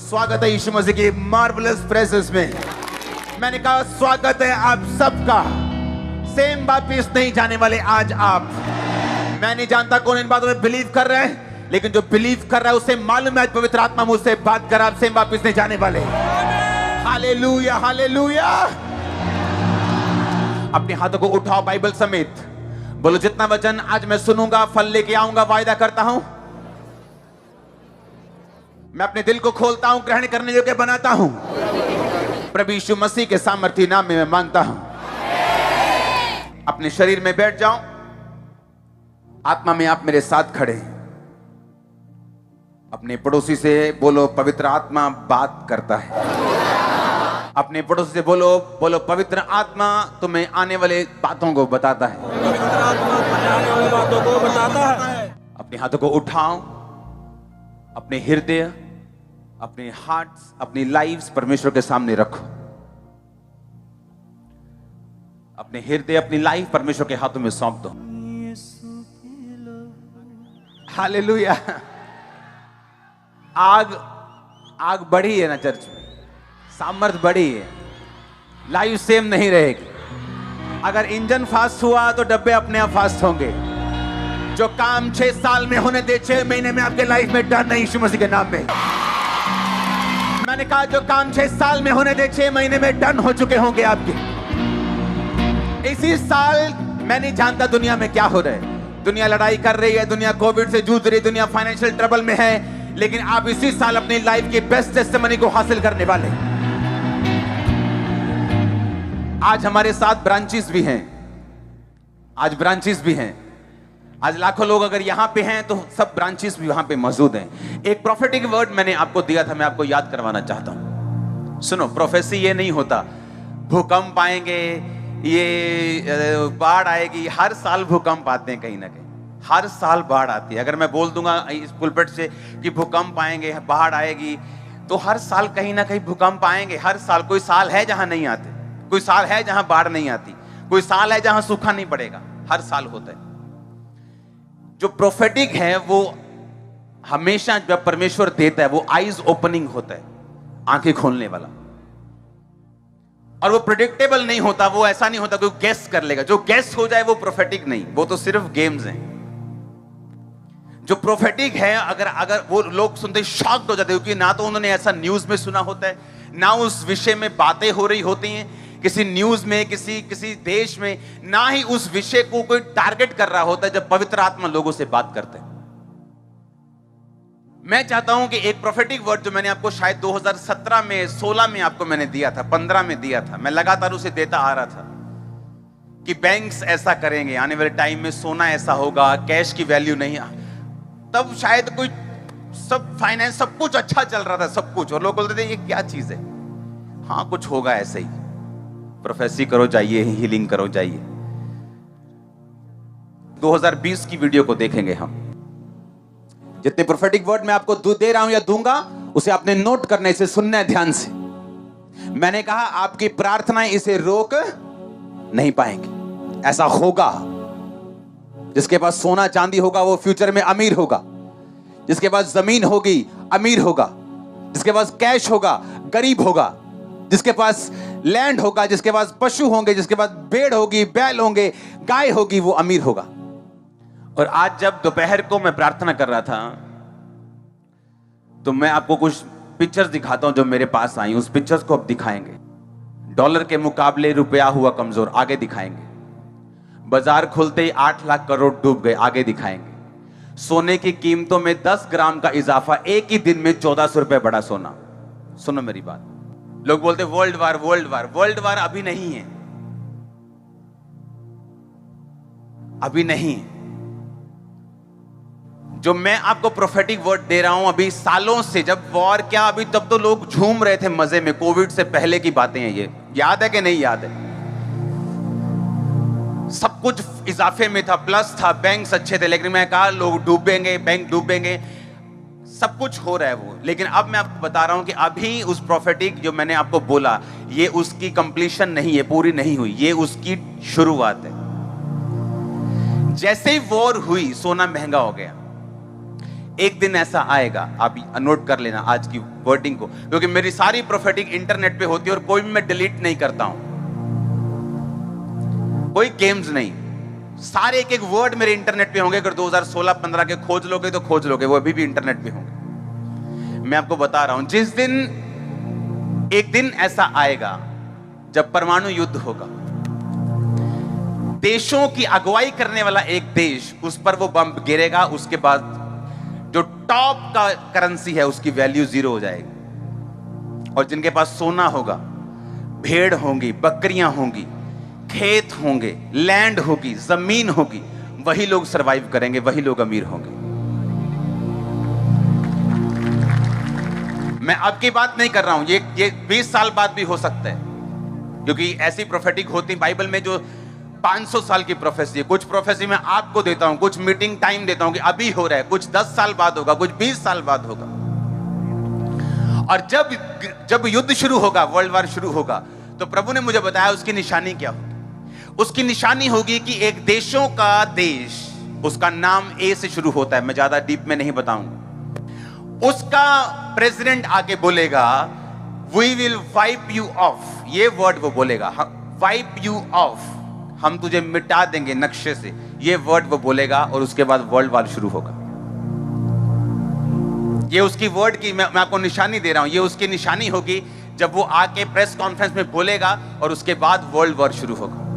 स्वागत है यीशु मसीह की मार्वलस प्रेजेंस में। मैंने कहा स्वागत है आप सबका। सेम वापिस नहीं जाने वाले आज आप। मैं नहीं जानता कौन इन बातों में बिलीव कर रहे हैं, लेकिन जो बिलीव कर रहा है उसे मालूम है आज पवित्र आत्मा मुझसे बात कर, आप सेम वापिस नहीं जाने वाले। Hallelujah hallelujah. अपने हाथों को उठाओ बाइबल समेत, बोलो जितना वचन आज मैं सुनूंगा फल लेके आऊंगा, वायदा करता हूं। मैं अपने दिल को खोलता हूं, ग्रहण करने योग्य बनाता हूं। प्रभु यीशु मसीह के सामर्थी नाम में मैं मांगता हूं। अपने शरीर में बैठ जाओ, आत्मा में आप मेरे साथ खड़े। अपने पड़ोसी से बोलो पवित्र आत्मा बात करता है। अपने पड़ोसी से बोलो बोलो पवित्र आत्मा तुम्हें आने वाले बातों को बताता है। पवित्र आत्मा तुम्हें आने वाली बातों को बताता है। अपने हाथों को उठाओ, अपने हृदय, अपने हार्ट्स, अपनी लाइव्स परमेश्वर के सामने रखो। अपने हृदय, अपनी लाइफ परमेश्वर के हाथों में सौंप दो। हालेलुया। आग बढ़ी है ना चर्च में, सामर्थ बढ़ी है, लाइफ सेम नहीं रहेगी। अगर इंजन फास्ट हुआ तो डब्बे अपने आप फास्ट होंगे। जो काम 6 साल में होने दे 6 महीने में आपके लाइफ में डर नहीं, यीशु मसीह के नाम में। मैंने कहा जो काम 6 साल में होने दे 6 महीने में डन हो चुके होंगे आपके। इसी साल मैं नहीं जानता दुनिया में क्या हो रहा है। दुनिया लड़ाई कर रही है, दुनिया कोविड से जूझ रही है, दुनिया फाइनेंशियल ट्रबल में है, लेकिन आप इसी साल अपनी लाइफ की बेस्ट टेस्टिमनी को हासिल करने वाले। आज हमारे साथ ब्रांचेस भी हैं, आज ब्रांचेस भी हैं। आज लाखों लोग अगर यहां पे हैं तो सब ब्रांचेस भी वहां पे मौजूद हैं। एक प्रोफेटिक वर्ड मैंने आपको दिया था, मैं आपको याद करवाना चाहता हूं। सुनो, प्रोफेसी ये नहीं होता भूकंप आएंगे, ये बाढ़ आएगी। हर साल भूकंप आते हैं, कहीं ना कहीं हर साल बाढ़ आती है। अगर मैं बोल दूंगा इस पुलपिट से कि भूकंप आएंगे, बाढ़ आएगी, तो हर साल कहीं ना कहीं भूकंप आएंगे। हर साल कोई साल है जहां नहीं आते, कोई साल है जहां बाढ़ नहीं आती, कोई साल है जहां सूखा नहीं पड़ेगा। हर साल होता है। जो प्रोफेटिक है वो हमेशा जब परमेश्वर देता है वो आईज ओपनिंग होता है, आंखें खोलने वाला। और वो प्रेडिक्टेबल नहीं होता, वो ऐसा नहीं होता कोई गेस कर लेगा। जो गेस हो जाए वो प्रोफेटिक नहीं, वो तो सिर्फ गेम्स हैं। जो प्रोफेटिक है, अगर वो लोग सुनते शॉक्ड हो जाते हैं, क्योंकि ना तो उन्होंने ऐसा न्यूज में सुना होता है, ना उस विषय में बातें हो रही होती हैं किसी न्यूज में, किसी देश में, ना ही उस विषय को कोई टारगेट कर रहा होता है। जब पवित्र आत्मा लोगों से बात करते हैं, मैं चाहता हूं कि एक प्रोफेटिक वर्ड जो मैंने आपको शायद 2017 में 16 में आपको मैंने दिया था, 15 में दिया था, मैं लगातार उसे देता आ रहा था कि बैंक्स ऐसा करेंगे, आने वाले टाइम में सोना ऐसा होगा, कैश की वैल्यू नहीं। तब शायद कोई सब फाइनेंस सब कुछ अच्छा चल रहा था, सब कुछ, और लोग बोलते थे ये क्या चीज है। हाँ, कुछ होगा ऐसे ही, प्रोफेसी करो जाइए, हीलिंग करो जाइए। 2020 की वीडियो को देखेंगे हम। जितने प्रोफेटिक वर्ड मैं आपको दे रहा हूं या दूंगा, उसे आपने नोट करना, इसे सुनना है ध्यान से। मैंने कहा आपकी प्रार्थनाएं इसे रोक नहीं पाएंगी। ऐसा होगा। जिसके पास सोना चांदी होगा वो फ्यूचर में अमीर होगा। जिसके पास जमीन होगी अमीर होगा। जिसके पास कैश होगा गरीब होगा। जिसके पास लैंड होगा, जिसके पास पशु होंगे, जिसके पास भेड़ होगी, बैल होंगे, गाय होगी, वो अमीर होगा। और आज जब दोपहर को मैं प्रार्थना कर रहा था तो मैं आपको कुछ पिक्चर्स दिखाता हूं जो मेरे पास आई। उस पिक्चर्स को अब दिखाएंगे। डॉलर के मुकाबले रुपया हुआ कमजोर, आगे दिखाएंगे। बाजार खुलते ही 8 लाख करोड़ डूब गए, आगे दिखाएंगे। सोने की कीमतों में 10 ग्राम का इजाफा, एक ही दिन में 1400 रुपए बढ़ा सोना। सुनो मेरी बात। लोग बोलते world war, world war, world war अभी नहीं है, अभी नहीं। जो मैं आपको प्रोफेटिक वर्ड दे रहा हूं, अभी सालों से, जब वॉर क्या, अभी तब तो लोग झूम रहे थे मजे में। कोविड से पहले की बातें हैं ये, याद है कि नहीं याद है? सब कुछ इजाफे में था, प्लस था, बैंक्स अच्छे थे, लेकिन मैं कहा लोग डूबेंगे, बैंक डूबेंगे, सब कुछ हो रहा है वो। लेकिन अब मैं आपको बता रहा हूं कि अभी उस प्रोफेटिक जो मैंने आपको बोला, ये उसकी कंप्लीशन नहीं है, पूरी नहीं हुई, ये उसकी शुरुआत है। जैसे ही वॉर हुई सोना महंगा हो गया। एक दिन ऐसा आएगा, आप नोट कर लेना आज की वर्डिंग को, क्योंकि मेरी सारी प्रोफेटिक इंटरनेट पे होती है और कोई भी मैं डिलीट नहीं करता हूं, कोई गेम्स नहीं, सारे एक एक वर्ड मेरे इंटरनेट पे होंगे। अगर 2016-15 के खोज लोगे तो खोज लोगे, वो अभी भी इंटरनेट पे होंगे। मैं आपको बता रहा हूं, जिस दिन एक दिन ऐसा आएगा जब परमाणु युद्ध होगा, देशों की अगुवाई करने वाला एक देश, उस पर वो बम गिरेगा, उसके बाद जो टॉप का करेंसी है उसकी वैल्यू 0 हो जाएगी। और जिनके पास सोना होगा, भेड़ होंगी, बकरियां होंगी, खेत होंगे, लैंड होगी, जमीन होगी, वही लोग सरवाइव करेंगे, वही लोग अमीर होंगे। मैं अब की बात नहीं कर रहा हूं, ये 20 साल बाद भी हो सकता है, क्योंकि ऐसी प्रोफेटिक होती बाइबल में जो 500 साल की प्रोफेसी है। कुछ प्रोफेसी मैं आपको देता हूं, कुछ मीटिंग टाइम देता हूं कि अभी हो रहा है, कुछ 10 साल बाद होगा, कुछ 20 साल बाद होगा। और जब युद्ध शुरू होगा, वर्ल्ड वॉर शुरू होगा, तो प्रभु ने मुझे बताया उसकी निशानी क्या होगी। उसकी निशानी होगी कि एक देशों का देश, उसका नाम ए से शुरू होता है, मैं ज्यादा डीप में नहीं बताऊंगा, उसका प्रेसिडेंट आके बोलेगा we will wipe you off, ये वर्ड वो बोलेगा, वाइप यू ऑफ, हम तुझे मिटा देंगे नक्शे से, ये वर्ड वो बोलेगा। और उसके बाद वर्ल्ड वॉर शुरू होगा। ये उसकी वर्ड की मैं आपको निशानी दे रहा हूं, ये उसकी निशानी होगी जब वो आके प्रेस कॉन्फ्रेंस में बोलेगा, और उसके बाद वर्ल्ड वॉर शुरू होगा।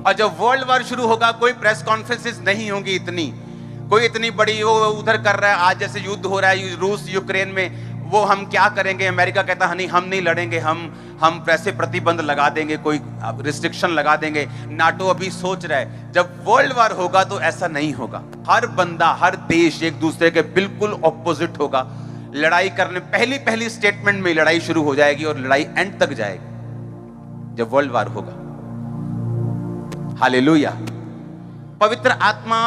और जब वर्ल्ड वॉर शुरू होगा, कोई प्रेस कॉन्फ्रेंसेस नहीं होंगी इतनी, कोई इतनी बड़ी वो उधर कर रहा है, आज जैसे युद्ध हो रहा है रूस यूक्रेन में, वो हम क्या करेंगे, अमेरिका कहता है नहीं हम नहीं लड़ेंगे, हम वैसे प्रतिबंध लगा देंगे, कोई रिस्ट्रिक्शन लगा देंगे। नाटो अभी सोच रहा है, जब वर्ल्ड वॉर होगा तो ऐसा नहीं होगा। हर बंदा, हर देश एक दूसरे के बिल्कुल ऑपोजिट होगा, लड़ाई करने पहली स्टेटमेंट में लड़ाई शुरू हो जाएगी और लड़ाई एंड तक जाएगी जब वर्ल्ड वॉर होगा। हालेलुया। पवित्र आत्मा,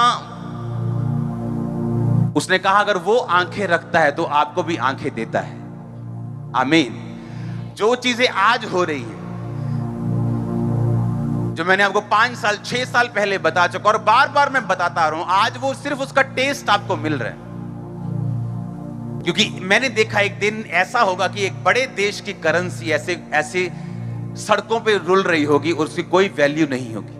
उसने कहा अगर वो आंखें रखता है तो आपको भी आंखें देता है। आमीन। जो चीजें आज हो रही है, जो मैंने आपको 5 साल 6 साल पहले बता चुका और बार बार मैं बताता आ रहा हूं, आज वो सिर्फ उसका टेस्ट आपको मिल रहा है, क्योंकि मैंने देखा एक दिन ऐसा होगा कि एक बड़े देश की करेंसी ऐसे सड़कों पे रुल रही होगी और उसकी कोई वैल्यू नहीं होगी,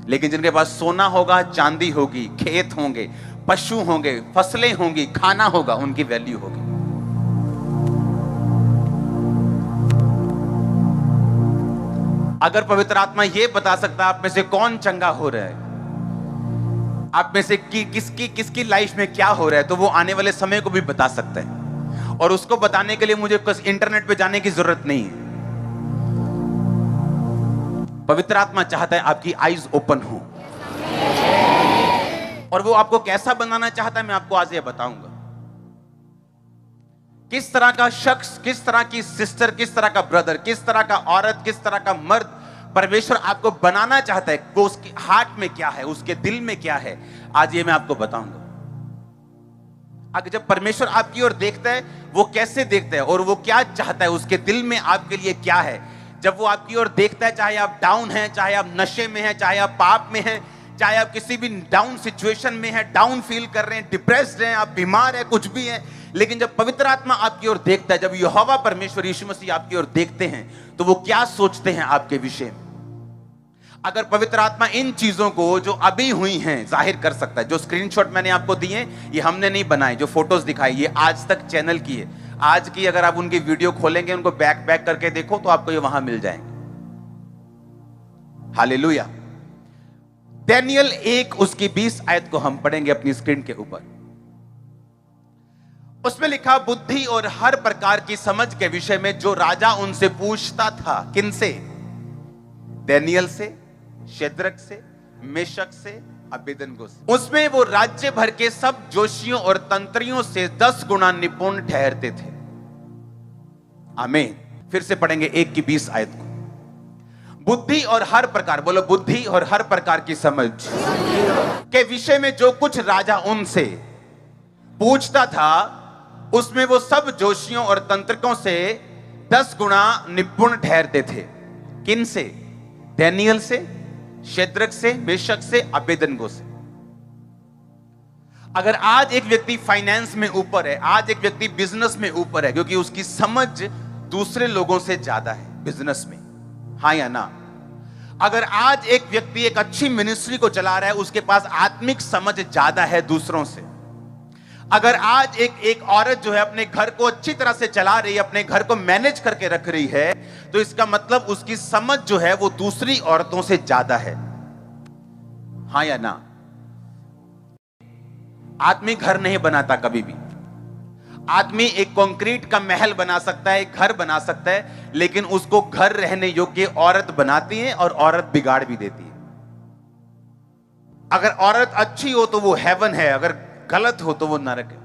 लेकिन जिनके पास सोना होगा, चांदी होगी, खेत होंगे, पशु होंगे, फसलें होंगी, खाना होगा, उनकी वैल्यू होगी। अगर पवित्र आत्मा यह बता सकता है आप में से कौन चंगा हो रहा है, आप में से किसकी लाइफ में क्या हो रहा है, तो वो आने वाले समय को भी बता सकता है। और उसको बताने के लिए मुझे इंटरनेट पे जाने की जरूरत नहीं है। पवित्र आत्मा चाहता है आपकी आईज ओपन हो, और वो आपको कैसा बनाना चाहता है मैं आपको आज ये बताऊंगा। किस तरह का शख्स, किस तरह की सिस्टर, किस तरह का ब्रदर, किस तरह का औरत, किस तरह का मर्द परमेश्वर आपको बनाना चाहता है, वो उसके हार्ट में क्या है, उसके दिल में क्या है, आज ये मैं आपको बताऊंगा। अगर जब परमेश्वर आपकी ओर देखता है, वो कैसे देखता है और वो क्या चाहता है, उसके दिल में आपके लिए क्या है। जब वो आपकी ओर देखता है, चाहे आप डाउन हैं, चाहे आप नशे में हैं, चाहे आप पाप में हैं, चाहे आप किसी भी डाउन सिचुएशन में हैं, डाउन फील कर रहे हैं, डिप्रेस्ड हैं, आप बीमार हैं, कुछ भी हैं, लेकिन जब पवित्र आत्मा आपकी ओर देखता है, जब यहोवा परमेश्वर यीशु मसीह आपकी ओर देखते हैं, तो वो क्या सोचते हैं आपके विषय में। अगर पवित्र आत्मा इन चीजों को जो अभी हुई हैं जाहिर कर सकता है, जो स्क्रीनशॉट मैंने आपको दिए ये हमने नहीं बनाए, जो फोटोज दिखाई ये आज तक चैनल की है, आज की अगर आप उनकी वीडियो खोलेंगे, उनको बैक करके देखो तो आपको ये वहां मिल जाएंगे। हालेलुया। दानियेल 1 उसकी 20 आयत को हम पढ़ेंगे अपनी स्क्रीन के ऊपर। उसमें लिखा, बुद्धि और हर प्रकार की समझ के विषय में जो राजा उनसे पूछता था। किनसे? दानियेल से, शेद्रक से, मेशक से, अबेदनगो से। उसमें वो राज्य भर के सब जोशियों और तंत्रियों से 10 गुना निपुण ठहरते थे। आमीन। फिर से पढ़ेंगे 1 की 20 आयत को। बुद्धि और हर प्रकार, बोलो बुद्धि और हर प्रकार की समझ के विषय में जो कुछ राजा उनसे पूछता था, उसमें वो सब जोशियों और तंत्रिकों से 10 गुना निपुण ठहरते थे। किन से? दानियेल से, शेद्रक से, मेशक से, अबेदनगो से। अगर आज एक व्यक्ति फाइनेंस में ऊपर है, आज एक व्यक्ति बिजनेस में ऊपर है, क्योंकि उसकी समझ दूसरे लोगों से ज्यादा है बिजनेस में, हाँ या ना? अगर आज एक व्यक्ति एक अच्छी मिनिस्ट्री को चला रहा है, उसके पास आत्मिक समझ ज्यादा है दूसरों से। अगर आज एक औरत जो है अपने घर को अच्छी तरह से चला रही है, अपने घर को मैनेज करके रख रही है, तो इसका मतलब उसकी समझ जो है वो दूसरी औरतों से ज्यादा है, हाँ या ना? आदमी घर नहीं बनाता कभी भी। आदमी एक कंक्रीट का महल बना सकता है, एक घर बना सकता है, लेकिन उसको घर रहने योग्य औरत बनाती है और औरत बिगाड़ भी देती है। अगर औरत अच्छी हो तो वो हेवन है, अगर गलत हो तो वो नरक है।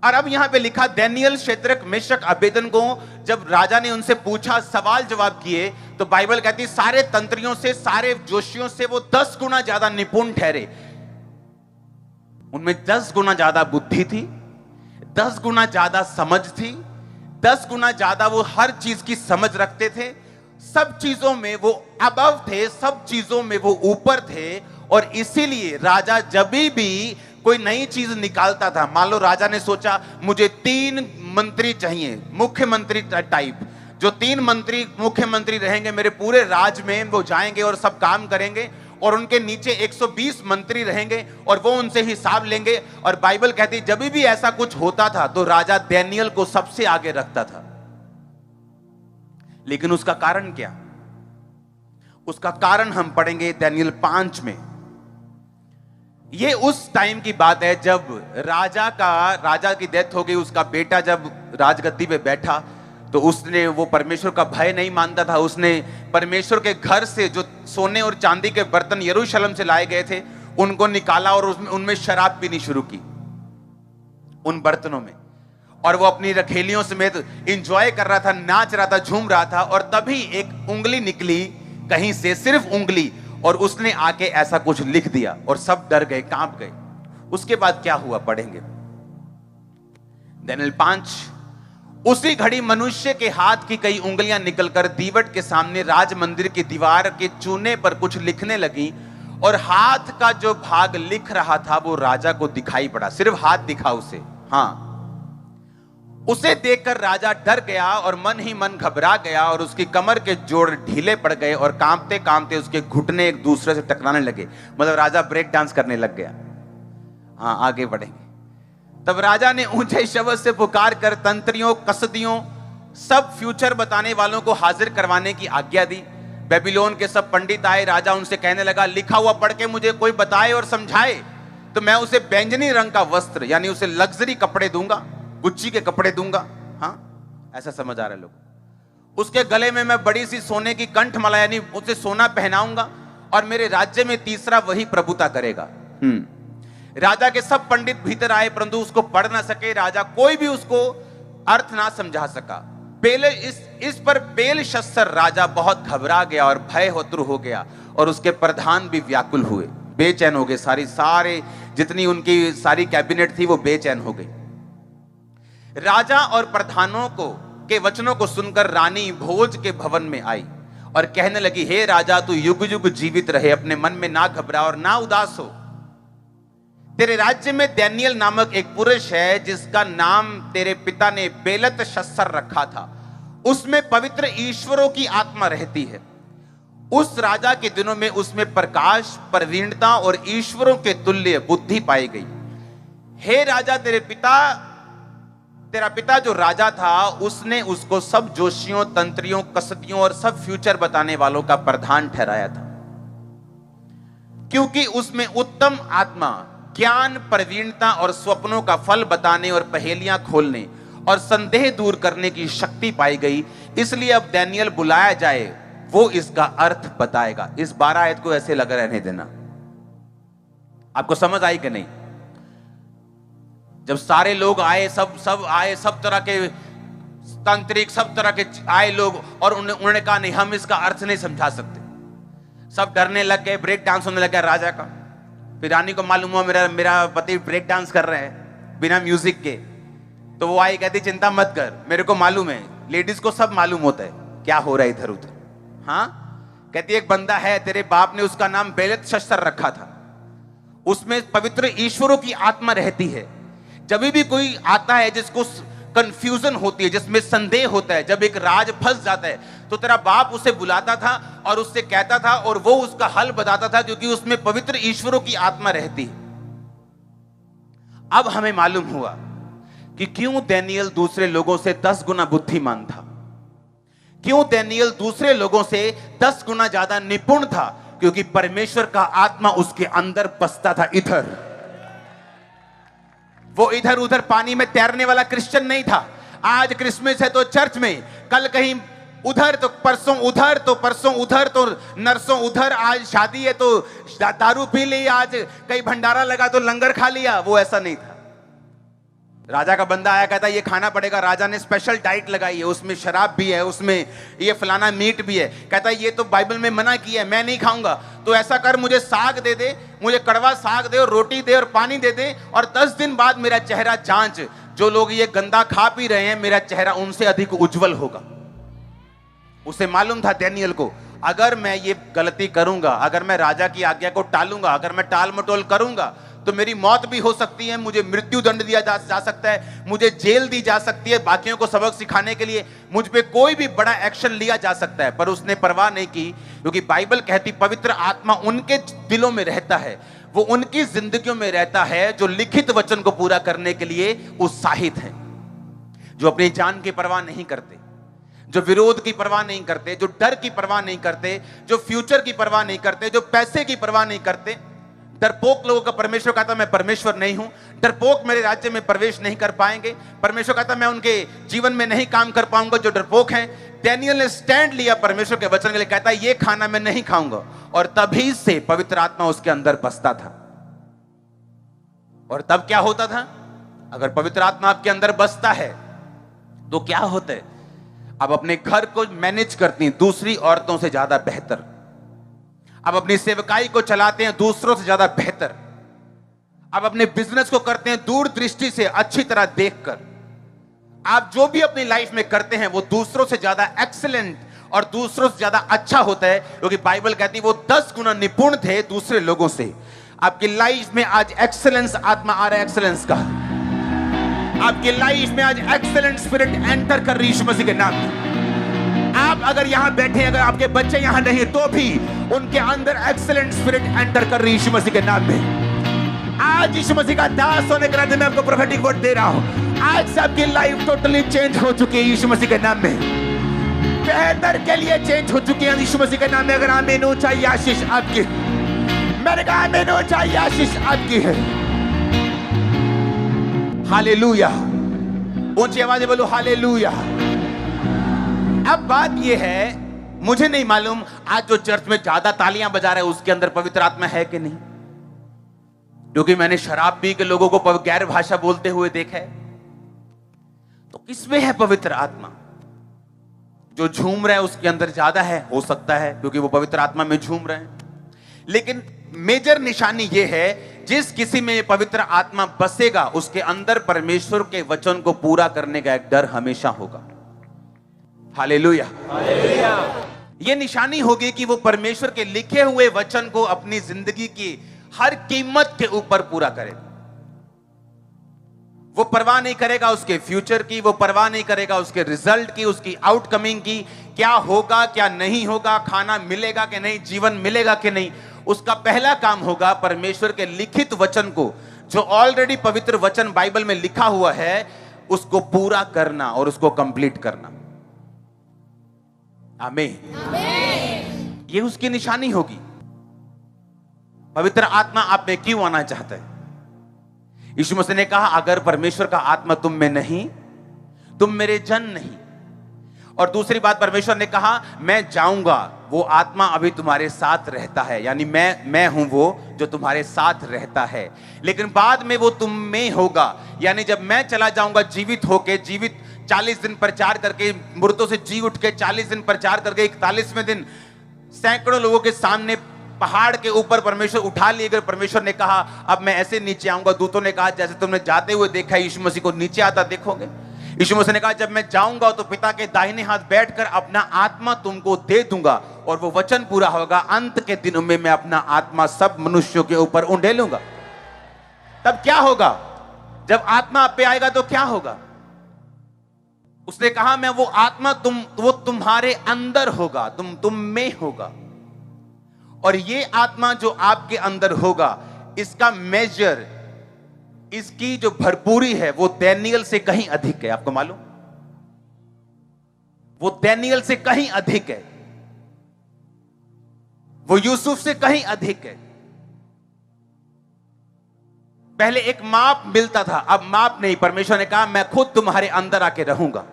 और अब यहां पे लिखा, दानियेल, शद्रक, मेशक, अबेदनगो जब राजा ने उनसे पूछा, सवाल जवाब किए, तो बाइबल कहती सारे तंत्रियों से, सारे जोशियों से वो 10 गुना ज्यादा निपुण ठहरे। उनमें 10 गुना ज्यादा बुद्धि थी, 10 गुना ज्यादा समझ थी, 10 गुना ज्यादा वो हर चीज की समझ रखते थे। सब चीजों में वो अबव थे, सब चीजों में वो ऊपर थे। और इसीलिए राजा जब भी कोई नई चीज निकालता था, मान लो राजा ने सोचा मुझे 3 मंत्री चाहिए, मुख्यमंत्री टाइप, जो 3 मंत्री मुख्यमंत्री रहेंगे मेरे पूरे राज्य में, वो जाएंगे और सब काम करेंगे, और उनके नीचे 120 मंत्री रहेंगे और वो उनसे हिसाब लेंगे। और बाइबल कहती जब भी ऐसा कुछ होता था तो राजा दानियेल को सबसे आगे रखता था। लेकिन उसका कारण क्या? उसका कारण हम पढ़ेंगे दानियेल 5 में। ये उस टाइम की बात है जब राजा की डेथ हो गई। उसका बेटा जब राजगद्दी पे बैठा तो उसने, वो परमेश्वर का भय नहीं मानता था, उसने परमेश्वर के घर से जो सोने और चांदी के बर्तन यरूशलेम से लाए गए थे उनको निकाला और उनमें शराब पीनी शुरू की, उन बर्तनों में। और वो अपनी रखेलियों समेत एंजॉय कर रहा था, नाच रहा था, झूम रहा था। और तभी एक उंगली निकली कहीं से, सिर्फ उंगली, और उसने आके ऐसा कुछ लिख दिया और सब डर गए, कांप गए। उसके बाद क्या हुआ पढ़ेंगे दानियेल 5। उसी घड़ी मनुष्य के हाथ की कई उंगलियां निकलकर दीवट के सामने राज मंदिर की दीवार के चूने पर कुछ लिखने लगी, और हाथ का जो भाग लिख रहा था वो राजा को दिखाई पड़ा। सिर्फ हाथ दिखा उसे, हाँ। उसे देखकर राजा डर गया और मन ही मन घबरा गया, और उसकी कमर के जोड़ ढीले पड़ गए और कांपते कांपते उसके घुटने एक दूसरे से टकराने लगे। मतलब राजा ब्रेक डांस करने लग गया। हाँ, आगे बढ़ेंगे। तब राजा ने ऊंचे शब्द से पुकार कर तंत्रियों, कसदियों, सब फ्यूचर बताने वालों को हाजिर करवाने की आज्ञा दी। बेबीलोन के सब पंडित आए। राजा उनसे कहने लगा, लिखा हुआ पढ़ के मुझे कोई बताए और समझाए तो मैं उसे बैंगनी रंग का वस्त्र, यानी उसे लग्जरी कपड़े दूंगा, गुच्ची के कपड़े दूंगा। हाँ, ऐसा समझ आ रहे लोग। उसके गले में मैं बड़ी सी सोने की कंठमाला, यानी उसे सोना पहनाऊंगा, और मेरे राज्य में तीसरा वही प्रभुता करेगा। राजा के सब पंडित भीतर आए, परंतु उसको पढ़ ना सके। राजा कोई भी उसको अर्थ ना समझा सका। इस पर बेलशस्सर राजा बहुत घबरा गया और भय होतुर हो गया, और उसके प्रधान भी व्याकुल हुए, बेचैन हो गए। सारे जितनी उनकी सारी कैबिनेट थी वो बेचैन हो गई। राजा और प्रधानों के वचनों को सुनकर रानी भोज के भवन में आई और कहने लगी, हे राजा, तू युग युग जीवित रहे, अपने मन में ना घबरा और ना उदास हो। तेरे राज्य में दानियेल नामक एक पुरुष है जिसका नाम तेरे पिता ने बेलतशस्सर रखा था। उसमें पवित्र ईश्वरों की आत्मा रहती है। उस राजा के दिनों में उसमें प्रकाश, प्रवीणता और ईश्वरों के तुल्य बुद्धि पाई गई। हे राजा, तेरा पिता जो राजा था उसने उसको सब जोशियों, तंत्रियों, कसदियों और सब फ्यूचर बताने वालों का प्रधान ठहराया था, क्योंकि उसमें उत्तम आत्मा, ज्ञान, प्रवीणता और स्वप्नों का फल बताने और पहेलियां खोलने और संदेह दूर करने की शक्ति पाई गई। इसलिए अब दानियेल बुलाया जाए, वो इसका अर्थ बताएगा। इस 12 आयत को ऐसे लगा रहने देना। आपको समझ आई कि नहीं? जब सारे लोग आए, सब आए, सब तरह के तांत्रिक, सब तरह के आए लोग, और उन्होंने कहा नहीं, हम इसका अर्थ नहीं समझा सकते। सब डरने लग गए, ब्रेक डांस होने लग गया राजा का। फिर रानी को मालूम हुआ मेरा पति ब्रेक डांस कर रहे हैं बिना म्यूजिक के। तो वो आई, कहती चिंता मत कर, मेरे को मालूम है, लेडीज को सब मालूम होता है क्या हो रहा है इधर उधर। हाँ, कहती एक बंदा है, तेरे बाप ने उसका नाम बेलतशस्सर रखा था, उसमें पवित्र ईश्वरों की आत्मा रहती है। जब भी कोई आता है जिसको कंफ्यूजन होती है, जिसमें संदेह होता है, जब एक राज फंस जाता है, तो तेरा बाप उसे बुलाता था और उससे कहता था और वो उसका हल बताता था, क्योंकि उसमें पवित्र ईश्वरों की आत्मा रहती है। अब हमें मालूम हुआ कि क्यों दानियेल दूसरे लोगों से 10 गुना बुद्धिमान था, क्यों दानियेल दूसरे लोगों से 10 गुना ज्यादा निपुण था, क्योंकि परमेश्वर का आत्मा उसके अंदर बसता था। वो इधर उधर पानी में तैरने वाला क्रिश्चियन नहीं था। आज क्रिसमस है तो चर्च में, कल कहीं उधर तो परसों उधर, तो परसों उधर तो नरसों उधर, आज शादी है तो दारू पी ली, आज कहीं भंडारा लगा तो लंगर खा लिया। वो ऐसा नहीं था। राजा का बंदा आया, कहता ये खाना पड़ेगा। राजा ने स्पेशल डाइट लगाई है, उसमें शराब भी है, उसमें ये फलाना मीट भी है। कहता ये तो बाइबल में मना किया है, मैं नहीं खाऊंगा। तो ऐसा कर, मुझे साग दे दे, मुझे कड़वा साग दे और रोटी दे और पानी दे दे, और 10 दिन बाद मेरा चेहरा जांच। जो लोग ये गंदा खा पी रहे हैं, मेरा चेहरा उनसे अधिक उज्जवल होगा। उसे मालूम था दानियेल को, अगर मैं ये गलती करूंगा, अगर मैं राजा की आज्ञा को टालूंगा, अगर मैं टाल मटोल करूंगा, तो मेरी मौत भी हो सकती है, मुझे मृत्यु दंड दिया जा सकता है, मुझे जेल दी जा सकती है, बाकियों को सबक सिखाने के लिए मुझ पे कोई भी बड़ा एक्शन लिया जा सकता है। पर उसने परवाह नहीं की, क्योंकि बाइबल कहती पवित्र आत्मा उनके दिलों में रहता है, वो उनकी जिंदगियों में रहता है जो लिखित वचन को पूरा करने के लिए उत्साहित हैं, जो अपनी जान की परवाह नहीं करते, जो विरोध की परवाह नहीं करते, जो डर की परवाह नहीं करते, जो फ्यूचर की परवाह नहीं करते, जो पैसे की परवाह नहीं करते। डरपोक लोगों का परमेश्वर कहता मैं परमेश्वर नहीं हूं, डरपोक मेरे राज्य में प्रवेश नहीं कर पाएंगे। परमेश्वर कहता मैं उनके जीवन में नहीं काम कर पाऊंगा जो डरपोक हैं। दानियेल ने स्टैंड लिया परमेश्वर के वचन के लिए, कहता ये खाना मैं नहीं खाऊंगा, और तभी से पवित्र आत्मा उसके अंदर बसता था। और तब क्या होता था? अगर पवित्र आत्मा आपके अंदर बसता है तो क्या होता है? आप अपने घर को मैनेज करती हैं दूसरी औरतों से ज्यादा बेहतर, आप अपनी सेवकाई को चलाते हैं दूसरों से ज्यादा बेहतर, आप अपने बिजनेस को करते हैं दूरदृष्टि से, अच्छी तरह देखकर। आप जो भी अपनी लाइफ में करते हैं वो दूसरों से ज्यादा एक्सीलेंट और दूसरों से ज्यादा अच्छा होता है, क्योंकि बाइबल कहती है वो 10 गुना निपुण थे दूसरे लोगों से। आपकी लाइफ में आज एक्सीलेंस आत्मा आ रहा है, एक्सीलेंस का आपकी लाइफ में आज एक्सीलेंट स्पिरिट एंटर कर रही है यीशु मसीह के नाम में। आप अगर यहां बैठे, अगर आपके बच्चे यहां नहीं तो भी उनके अंदर एक्सीलेंट स्पिरिट एंटर कर रही है यीशु मसीह के नाम में। आज यीशु मसीह का दास होने के नाते मैं आपको प्रोफेटिक वर्ड दे रहा हूं। आज से आपकी लाइफ टोटली चेंज हो चुकी है यीशु मसीह के नाम में, बेहतर के लिए चेंज हो चुकी है यीशु मसीह के नाम में। अगर आमीन हो चाहिए आशीष आपकी, मैंने कहा आमीन हो चाहिए आशीष आपकी है। हालेलुया, ऊंची आवाज में बोलो हालेलुया। अब बात यह है, मुझे नहीं मालूम आज जो चर्च में ज्यादा तालियां बजा रहे हैं उसके अंदर पवित्र आत्मा है कि नहीं, क्योंकि मैंने शराब पी के लोगों को गैर भाषा बोलते हुए देखा है। तो किसमें है पवित्र आत्मा? जो झूम रहा है उसके अंदर ज्यादा है, हो सकता है, क्योंकि वो पवित्र आत्मा में झूम रहे हैं। लेकिन मेजर निशानी यह है, जिस किसी में पवित्र आत्मा बसेगा उसके अंदर परमेश्वर के वचन को पूरा करने का एक डर हमेशा होगा। Hallelujah, hallelujah. यह निशानी होगी कि वो परमेश्वर के लिखे हुए वचन को अपनी जिंदगी की हर कीमत के ऊपर पूरा करेगा। वो परवाह नहीं करेगा उसके फ्यूचर की, वो परवाह नहीं करेगा उसके रिजल्ट की, उसकी आउटकमिंग की, क्या होगा क्या नहीं होगा, खाना मिलेगा कि नहीं, जीवन मिलेगा कि नहीं। उसका पहला काम होगा परमेश्वर के लिखित वचन को, जो ऑलरेडी पवित्र वचन बाइबल में लिखा हुआ है, उसको पूरा करना और उसको कंप्लीट करना। आमीन। ये उसकी निशानी होगी। पवित्र आत्मा आप में क्यों आना चाहता है? यीशु मसीह ने कहा अगर परमेश्वर का आत्मा तुम में नहीं, तुम मेरे जन नहीं। और दूसरी बात, परमेश्वर ने कहा मैं जाऊंगा, वो आत्मा अभी तुम्हारे साथ रहता है, यानी मैं हूं वो जो तुम्हारे साथ रहता है, लेकिन बाद में वो तुम में होगा। यानी जब मैं चला जाऊंगा जीवित होके, जीवित 40 दिन प्रचार करके, मुर्दों से जी उठ के 40 दिन प्रचार करके 41वें दिन सैकड़ों लोगों के सामने पहाड़ के ऊपर परमेश्वर उठा लिए गए। परमेश्वर ने कहा अब मैं ऐसे नीचे आऊंगा। दूतों ने कहा जैसे तुमने जाते हुए देखा यीशु मसीह को नीचे आता देखोगे। यीशु मसीह ने कहा जब मैं जाऊंगा तो पिता के दाहिने हाथ बैठकर अपना आत्मा तुमको दे दूंगा, और वो वचन पूरा होगा, अंत के दिनों में मैं अपना आत्मा सब मनुष्यों के ऊपर उंडेलूंगा। तब क्या होगा? जब आत्मा आप पे आएगा तो क्या होगा? उसने कहा मैं वो आत्मा वो तुम्हारे अंदर होगा, तुम में होगा। और ये आत्मा जो आपके अंदर होगा, इसका मेजर, इसकी जो भरपूरी है वो दानियेल से कहीं अधिक है। आपको मालूम? वो दानियेल से कहीं अधिक है, वो यूसुफ से कहीं अधिक है। पहले एक माप मिलता था, अब माप नहीं। परमेश्वर ने कहा मैं खुद तुम्हारे अंदर आके रहूंगा।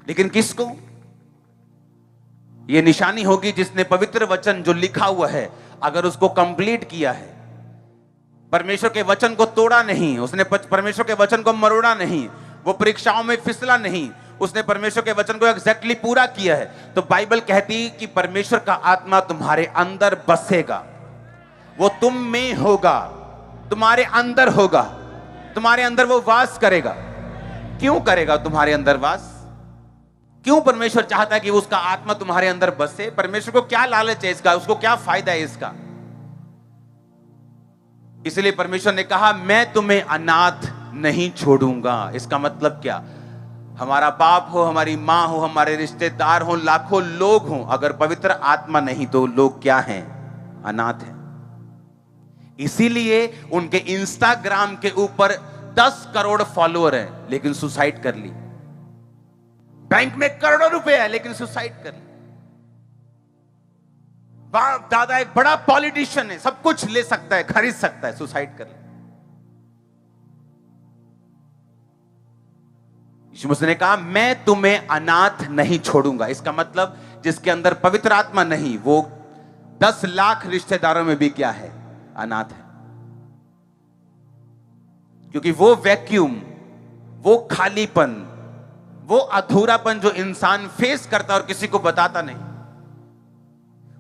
लेकिन किसको? यह निशानी होगी जिसने पवित्र वचन जो लिखा हुआ है अगर उसको कंप्लीट किया है, परमेश्वर के वचन को तोड़ा नहीं, उसने परमेश्वर के वचन को मरोड़ा नहीं, वो परीक्षाओं में फिसला नहीं, उसने परमेश्वर के वचन को एग्जैक्टली पूरा किया है, तो बाइबल कहती कि परमेश्वर का आत्मा तुम्हारे अंदर बसेगा, वो तुम में होगा, तुम्हारे अंदर होगा, तुम्हारे अंदर वो वास करेगा। क्यों करेगा तुम्हारे अंदर वास? क्यों परमेश्वर चाहता है कि उसका आत्मा तुम्हारे अंदर बसे? परमेश्वर को क्या लालच है इसका? उसको क्या फायदा है इसका? इसलिए परमेश्वर ने कहा मैं तुम्हें अनाथ नहीं छोड़ूंगा। इसका मतलब क्या? हमारा बाप हो, हमारी मां हो, हमारे रिश्तेदार हो, लाखों लोग हों, अगर पवित्र आत्मा नहीं तो लोग क्या हैं? अनाथ हैं। इसीलिए उनके इंस्टाग्राम के ऊपर 10 करोड़ फॉलोअर हैं लेकिन सुसाइड कर ली। बैंक में करोड़ों रुपए है लेकिन सुसाइड कर ली। बाप दादा एक बड़ा पॉलिटिशियन है, सब कुछ ले सकता है, खरीद सकता है, सुसाइड कर ले। यीशु मसीह ने कहा मैं तुम्हें अनाथ नहीं छोड़ूंगा। इसका मतलब जिसके अंदर पवित्र आत्मा नहीं, वो 10 लाख रिश्तेदारों में भी क्या है? अनाथ है। क्योंकि वो वैक्यूम, वो खालीपन, वो अधूरापन जो इंसान फेस करता है और किसी को बताता नहीं,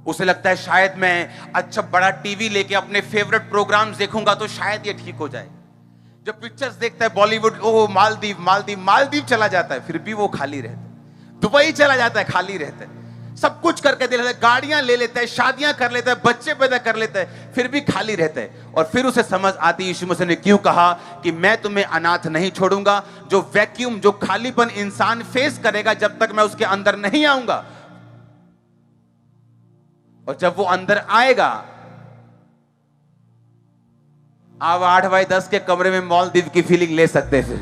उसे लगता है शायद मैं अच्छा बड़ा टीवी लेके अपने फेवरेट प्रोग्राम्स देखूंगा तो शायद ये ठीक हो जाए। जब पिक्चर्स देखता है बॉलीवुड, ओ मालदीव मालदीव मालदीव चला जाता है, फिर भी वो खाली रहता है। दुबई चला जाता है, खाली रहता है। सब कुछ करके दे लेता है, गाड़ियां ले लेता है, शादियां कर लेता है, बच्चे पैदा कर लेता है, फिर भी खाली रहता है। और फिर उसे समझ आती यीशु मसीह ने क्यों कहा कि मैं तुम्हें अनाथ नहीं छोड़ूंगा। जो वैक्यूम, जो खालीपन इंसान फेस करेगा जब तक मैं उसके अंदर नहीं आऊंगा, और जब वो अंदर आएगा, आप 8x10 के कमरे में मालदीव की फीलिंग ले सकते हैं।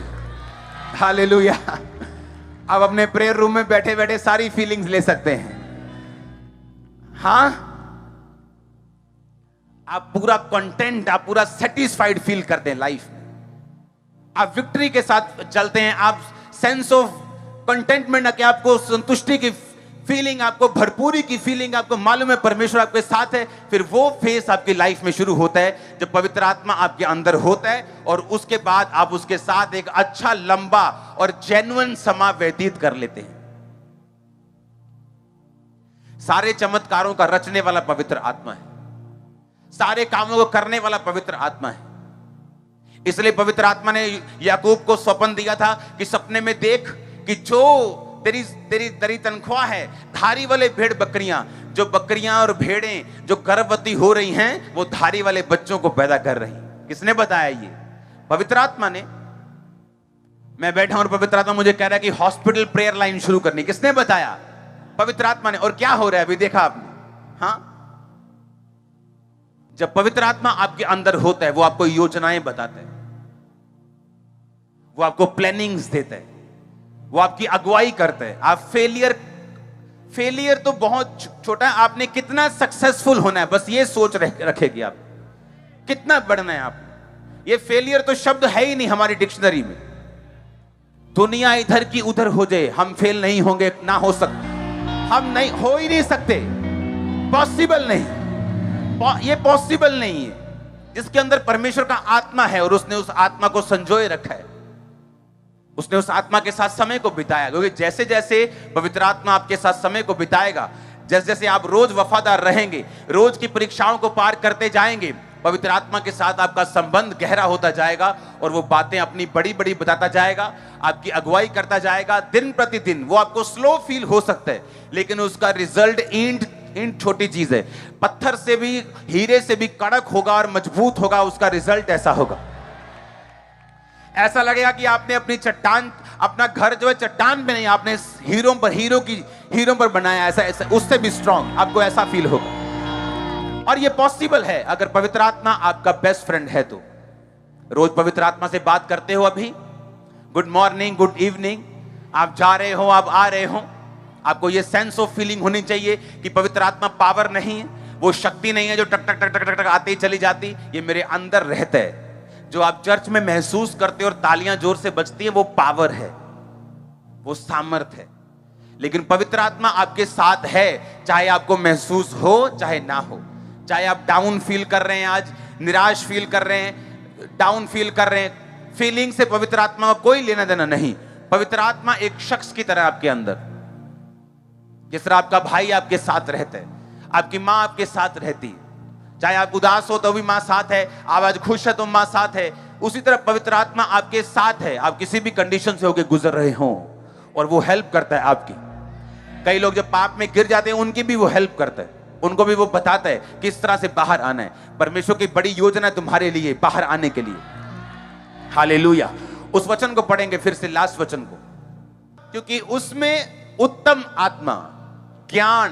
हालेलुया। आप अपने प्रेयर रूम में बैठे बैठे सारी फीलिंग्स ले सकते हैं। हाँ, आप पूरा कंटेंट, आप पूरा सेटिस्फाइड फील करते हैं लाइफ में। आप विक्ट्री के साथ चलते हैं, आप सेंस ऑफ कंटेंटमेंट, ना कि आपको संतुष्टि की फीलिंग, आपको भरपूरी की फीलिंग, आपको मालूम है परमेश्वर आपके साथ है। फिर वो फेस आपकी लाइफ में शुरू होता है जब पवित्र आत्मा आपके अंदर होता है, और उसके बाद आप उसके साथ एक अच्छा, लंबा और जेन्युइन समय व्यतीत कर लेते हैं। सारे चमत्कारों का रचने वाला पवित्र आत्मा है, सारे कामों को करने वाला पवित्र आत्मा है। इसलिए पवित्र आत्मा ने याकूब को स्वप्न दिया था कि सपने में देख कि जो तेरी तनख्वाह है, धारी वाले भेड़ बकरियां, जो बकरियां और भेड़ें जो गर्भवती हो रही हैं, वो धारी वाले बच्चों को पैदा कर रही। किसने बताया? ये पवित्र आत्मा ने। मैं बैठा हूं और पवित्र आत्मा मुझे कह रहा है कि हॉस्पिटल प्रेयर लाइन शुरू करनी। किसने बताया? पवित्र आत्मा ने। और क्या हो रहा है अभी देखा आपने? हाँ, जब पवित्र आत्मा आपके अंदर होता है, वो आपको योजनाएं बताता है, वो आपको प्लानिंग्स देता है, वो आपकी अगुवाई करता है। आप फेलियर तो बहुत छोटा है, आपने कितना सक्सेसफुल होना है बस ये सोच रखेगी आप, कितना बढ़ना है आप। ये फेलियर तो शब्द है ही नहीं हमारी डिक्शनरी में। दुनिया इधर की उधर हो जाए, हम फेल नहीं होंगे, ना हो सकते, हम नहीं, हो ही नहीं सकते, पॉसिबल नहीं, ये पॉसिबल नहीं है। जिसके अंदर परमेश्वर का आत्मा है और उसने उस आत्मा को संजोए रखा है, उसने उस आत्मा के साथ समय को बिताया। क्योंकि जैसे जैसे पवित्र आत्मा आपके साथ समय को बिताएगा, जैसे जैसे आप रोज वफादार रहेंगे, रोज की परीक्षाओं को पार करते जाएंगे, पवित्र आत्मा के साथ आपका संबंध गहरा होता जाएगा और वो बातें अपनी बड़ी बड़ी बताता जाएगा, आपकी अगुवाई करता जाएगा दिन प्रतिदिन। वो आपको स्लो फील हो सकता है, लेकिन उसका रिजल्ट ईंट छोटी चीज है, पत्थर से भी, हीरे से भी कड़क होगा और मजबूत होगा। उसका रिजल्ट ऐसा होगा, ऐसा लगेगा कि आपने अपनी चट्टान, अपना घर जो है चट्टान पे नहीं, आपने हीरों पर बनाया, ऐसा उससे भी स्ट्रांग आपको ऐसा फील होगा। और ये पॉसिबल है अगर पवित्र आत्मा आपका बेस्ट फ्रेंड है तो। रोज पवित्र आत्मा से बात करते हो, अभी गुड मॉर्निंग, गुड इवनिंग, आप जा रहे हो, आप आ रहे हो, आपको ये सेंस ऑफ फीलिंग होनी चाहिए कि पवित्र आत्मा पावर नहीं है, वो शक्ति नहीं है जो टक टक टक टक टक टक आते ही चली जाती, ये मेरे अंदर रहता है। जो आप चर्च में महसूस करते हो और तालियां जोर से बजती हैं, वो पावर है, वो सामर्थ है। लेकिन पवित्र आत्मा आपके साथ है, चाहे आपको महसूस हो चाहे ना हो। चाहे आप डाउन फील कर रहे हैं, आज निराश फील कर रहे हैं, डाउन फील कर रहे हैं, फीलिंग से पवित्र आत्मा का कोई लेना देना नहीं। पवित्र आत्मा एक शख्स की तरह आपके अंदर, जिस तरह आपका भाई आपके साथ रहता है, आपकी मां आपके साथ रहती है, चाहे आप उदास हो तो भी मां साथ है, आप आज खुश है तो मां साथ है, उसी तरह पवित्र आत्मा आपके साथ है। आप किसी भी कंडीशन से होकर गुजर रहे हो और वो हेल्प करता है आपकी। कई लोग जब पाप में गिर जाते हैं, उनकी भी वो हेल्प करता है, उनको भी वो बताता है किस तरह से बाहर आना है। परमेश्वर की बड़ी योजना है तुम्हारे लिए बाहर आने के लिए। हालेलुया। उस वचन को पढ़ेंगे फिर से, लास्ट वचन को, क्योंकि उसमें उत्तम आत्मा, ज्ञान,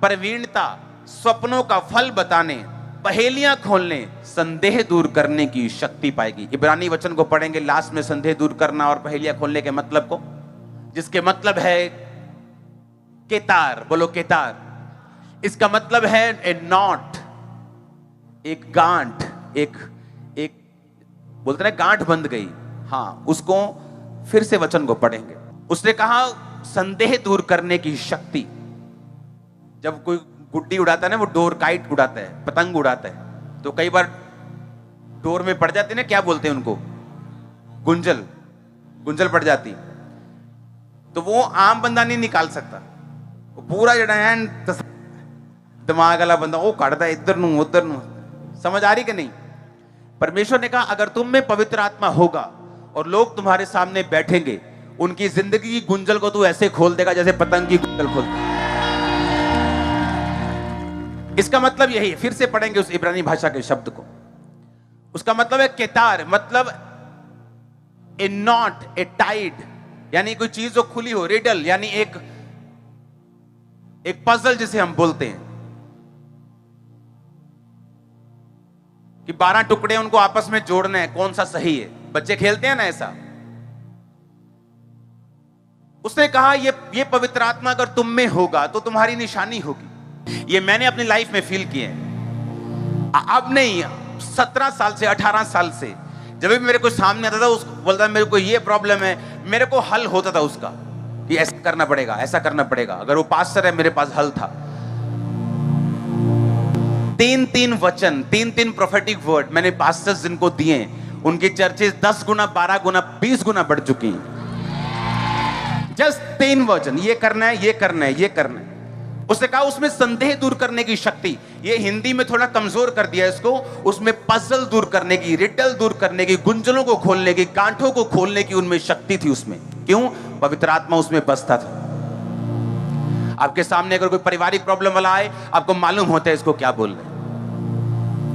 प्रवीणता, स्वप्नों का फल बताने, पहेलियां खोलने, संदेह दूर करने की शक्ति पाएगी। इब्रानी वचन को पढ़ेंगे लास्ट में, संदेह दूर करना और पहेलियां खोलने के मतलब को, जिसके मतलब है केतार। बोलो केतार। इसका मतलब है ए नॉट, एक गांठ, एक बोलते हैं गांठ बंध गई। हाँ, उसको फिर से वचन को पढ़ेंगे। उसने कहा संदेह दूर करने की शक्ति। जब कोई गुड्डी उड़ाता है ना, वो डोर काइट उड़ाता है, पतंग उड़ाता है, तो कई बार डोर में पड़ जाती है ना, क्या बोलते हैं उनको, गुंजल पड़ जाती, तो वो आम बंदा नहीं निकाल सकता, वो पूरा जड़ा दिमाग वाला बंदा वो काटता है इधर नू उधर नू। समझ आ रही कि नहीं? परमेश्वर ने कहा अगर तुम में पवित्र आत्मा होगा और लोग तुम्हारे सामने बैठेंगे, उनकी जिंदगी की गुंजल को तू ऐसे खोल देगा जैसे पतंग की गुंजल खोलता है। इसका मतलब यही है, फिर से पढ़ेंगे उस इब्रानी भाषा के शब्द को। उसका मतलब है केतार, मतलब ए नॉट, ए टाइड, यानी कोई चीज जो खुली हो, रिडल यानी एक पजल जिसे हम बोलते हैं कि 12 टुकड़े उनको आपस में जोड़ना है, कौन सा सही है। बच्चे खेलते हैं ना ऐसा। उसने कहा ये पवित्र आत्मा अगर तुम में होगा तो तुम्हारी निशानी होगी। ये मैंने अपनी लाइफ में फील किए हैं। अब नहीं, 17 साल से, 18 साल से जब भी मेरे को सामने आता था, उसको बोलता मेरे को ये प्रॉब्लम है, मेरे को हल होता था उसका कि ऐसा करना पड़ेगा, ऐसा करना पड़ेगा। अगर वो पास्टर है, मेरे पास हल था। 3 वचन, 3 प्रोफेटिक वर्ड मैंने पास्टर्स जिनको दिए, उनकी चर्चेस 10 गुना, 12 गुना, 20 गुना बढ़ चुकी हैं। जस्ट 3 वचन, ये करना है, ये करना है, ये करना है। उसने कहा उसमें संदेह दूर करने की शक्ति, ये हिंदी में थोड़ा कमजोर कर दिया इसको, उसमें पजल दूर करने की, रिडल दूर करने की, गुंजलों को खोलने की, गांठों को खोलने की उनमें शक्ति थी उसमें। क्यों? पवित्र आत्मा उसमें बसता था। आपके सामने अगर कोई पारिवारिक प्रॉब्लम वाला आए, आपको मालूम होता है इसको क्या बोलना है,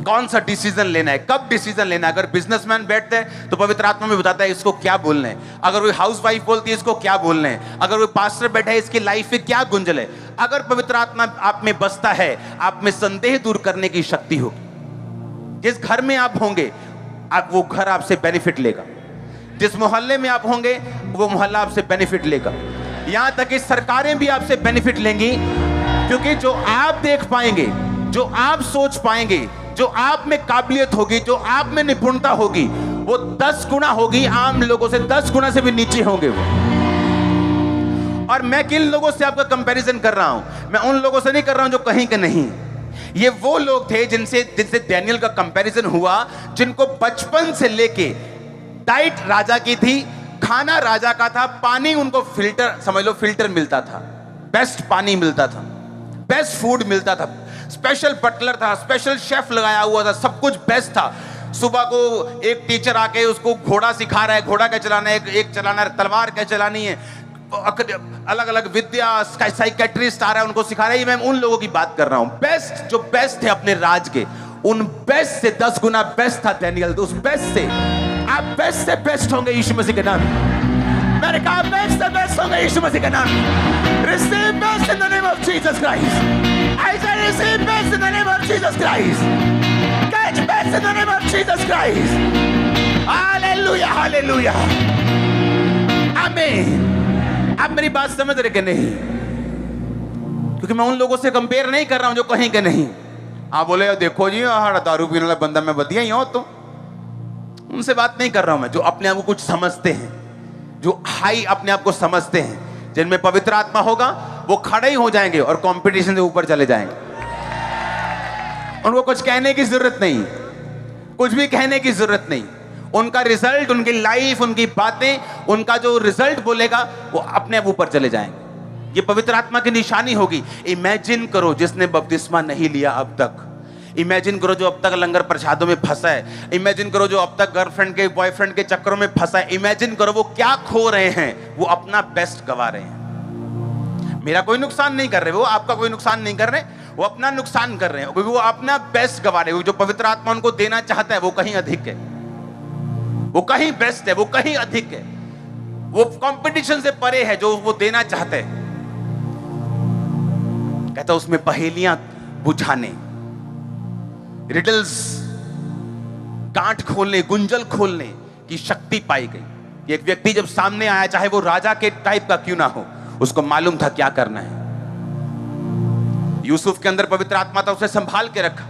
कौन सा डिसीजन लेना है, कब डिसीजन लेना है। अगर बिजनेसमैन बैठते हैं तो पवित्र आत्मा में बताता है इसको क्या बोलना है। अगर कोई हाउसवाइफ बोलती है इसको क्या बोलना है। अगर कोई पास्टर बैठा है, इसकी लाइफ में क्या गुंजल है। अगर पवित्र आत्मा आप में बसता है, आप में संदेह दूर करने की शक्ति होगी। जिस घर में आप होंगे, वो घर आपसे बेनिफिट लेगा। जिस मोहल्ले में आप होंगे, वो मोहल्ला आपसे बेनिफिट लेगा। यहां तक कि सरकारें भी आपसे बेनिफिट लेंगी, क्योंकि जो आप देख पाएंगे, जो आप सोच पाएंगे, जो आप में काबिलियत होगी, जो आप में निपुणता होगी, वो 10 गुना होगी आम लोगों से, 10 गुना से भी नीचे होंगे वो। और मैं किन लोगों से आपका कंपैरिजन कर रहा हूं? मैं उन लोगों से नहीं कर रहा हूं जो कहीं के नहीं। ये वो लोग थे जिनसे डैनियल का कंपैरिजन हुआ, जिनको बचपन से लेके डाइट राजा की थी, खाना राजा का था, पानी उनको फिल्टर, समझ लो फिल्टर मिलता था, बेस्ट पानी मिलता था, बेस्ट फूड मिलता था, स्पेशल बटलर था, स्पेशल शेफ लगाया हुआ था, सब कुछ बेस्ट था। सुबह को एक टीचर आके उसको घोड़ा सिखा रहा है, घोड़ा क्या चलाना है, एक चलाना है, तलवार क्या चलानी है, अलग अलग विद्या, साइकेट्रिस्ट आ रहा है उनको सिखा रहा है। मैं उन लोगों की बात कर रहा हूं, बेस्ट जो बेस्ट थे अपने राज के, उन बेस्ट से 10 गुना बेस्ट था डैनियल। तो उस बेस्ट से आप बेस्ट से बेस्ट होंगे यीशु मसीह के नाम। मैंने कहा बेस्ट से बेस्ट होंगे यीशु मसीह के नाम। Receive best in the name of Jesus Christ. I say receive best in the name of Jesus Christ. Catch best in the name of Jesus Christ. Hallelujah hallelujah amen. आप मेरी बात समझ रहे कि नहीं? क्योंकि मैं उन लोगों से कंपेयर नहीं कर रहा हूं जो कहीं के नहीं। आप बोले देखो जी दारू पीने वाला बंदा, मैं बदिया ही हूं, तो उनसे बात नहीं कर रहा हूं मैं। जो अपने आप को कुछ समझते हैं, जो हाई अपने आप को समझते हैं, जिनमें पवित्र आत्मा होगा, वो खड़े ही हो जाएंगे और कंपटीशन से ऊपर चले जाएंगे। उनको कुछ कहने की जरूरत नहीं, कुछ भी कहने की जरूरत नहीं। उनका रिजल्ट, उनकी लाइफ, उनकी बातें, उनका जो रिजल्ट बोलेगा वो अपने आप ऊपर चले जाएंगे। ये पवित्र आत्मा की निशानी होगी। इमेजिन करो जिसने बपतिस्मा नहीं लिया अब तक। इमेजिन करो जो अब तक लंगर प्रसादों में फंसा है। इमेजिन करो जो अब तक गर्लफ्रेंड के बॉयफ्रेंड के चक्करों में फंसा है। इमेजिन करो वो क्या खो रहे हैं, वो अपना बेस्ट गवा रहे हैं। मेरा कोई नुकसान नहीं कर रहे वो, आपका कोई नुकसान नहीं कर रहे, वो अपना नुकसान कर रहे हैं, क्योंकि वो अपना बेस्ट गवा रहे हैं। जो पवित्र आत्मा उनको देना चाहता है वो कहीं अधिक है, वो कहीं बेस्ट है, वो कहीं अधिक है, वो कंपटीशन से परे है जो वो देना चाहते हैं। कहता उसमें पहेलियां बुझाने, रिडल्स, गांठ खोलने, गुंजल खोलने की शक्ति पाई गई। एक व्यक्ति जब सामने आया, चाहे वो राजा के टाइप का क्यों ना हो, उसको मालूम था क्या करना है। यूसुफ के अंदर पवित्र आत्मा था, उसे संभाल के रखा।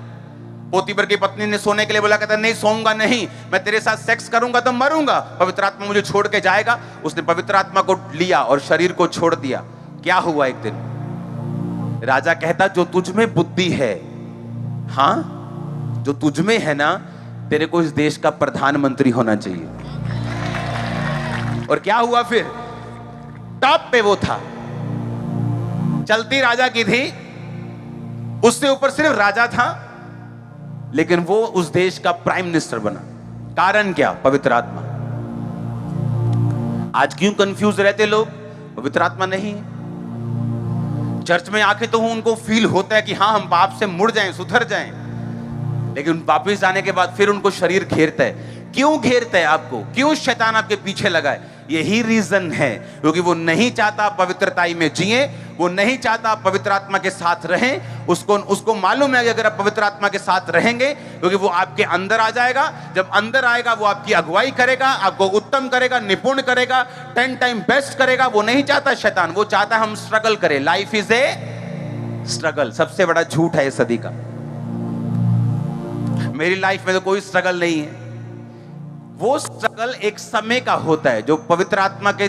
पोतीफर की पत्नी ने सोने के लिए बोला, कहता नहीं सोऊंगा नहीं, मैं तेरे साथ सेक्स करूंगा तो मरूंगा, पवित्र आत्मा मुझे छोड़ के जाएगा। उसने पवित्र आत्मा को लिया और शरीर को छोड़ दिया। क्या हुआ एक दिन, राजा कहता जो तुझ में बुद्धि है, हाँ जो तुझ में है ना, तेरे को इस देश का प्रधानमंत्री होना चाहिए। और क्या हुआ फिर, टॉप पे वो था, चलती राजा की थी, उससे ऊपर सिर्फ राजा था, लेकिन वो उस देश का प्राइम मिनिस्टर बना। कारण क्या, पवित्र आत्मा। आज क्यों कंफ्यूज रहते लोग, पवित्र आत्मा नहीं। चर्च में आके तो उनको फील होता है कि हाँ हम पाप से मुड़ जाएं, सुधर जाएं, लेकिन वापस आने के बाद फिर उनको शरीर घेरता है। क्यों घेरता है आपको, क्यों शैतान आपके पीछे लगा है? यही रीजन है, क्योंकि वो नहीं चाहता पवित्रताई में जिए, वो नहीं चाहता पवित्र आत्मा के साथ रहें। उसको मालूम है कि अगर आप पवित्र आत्मा के साथ रहेंगे, क्योंकि वो आपके अंदर आ जाएगा, जब अंदर आएगा वो आपकी अगुवाई करेगा, आपको उत्तम करेगा, निपुण करेगा, 10 टाइम बेस्ट करेगा। वो नहीं चाहता शैतान, वो चाहता हम स्ट्रगल करें। लाइफ इज ए स्ट्रगल, सबसे बड़ा झूठ है इस सदी का। मेरी लाइफ में तो कोई स्ट्रगल नहीं है। वो स्ट्रगल एक समय का होता है जो पवित्र आत्मा के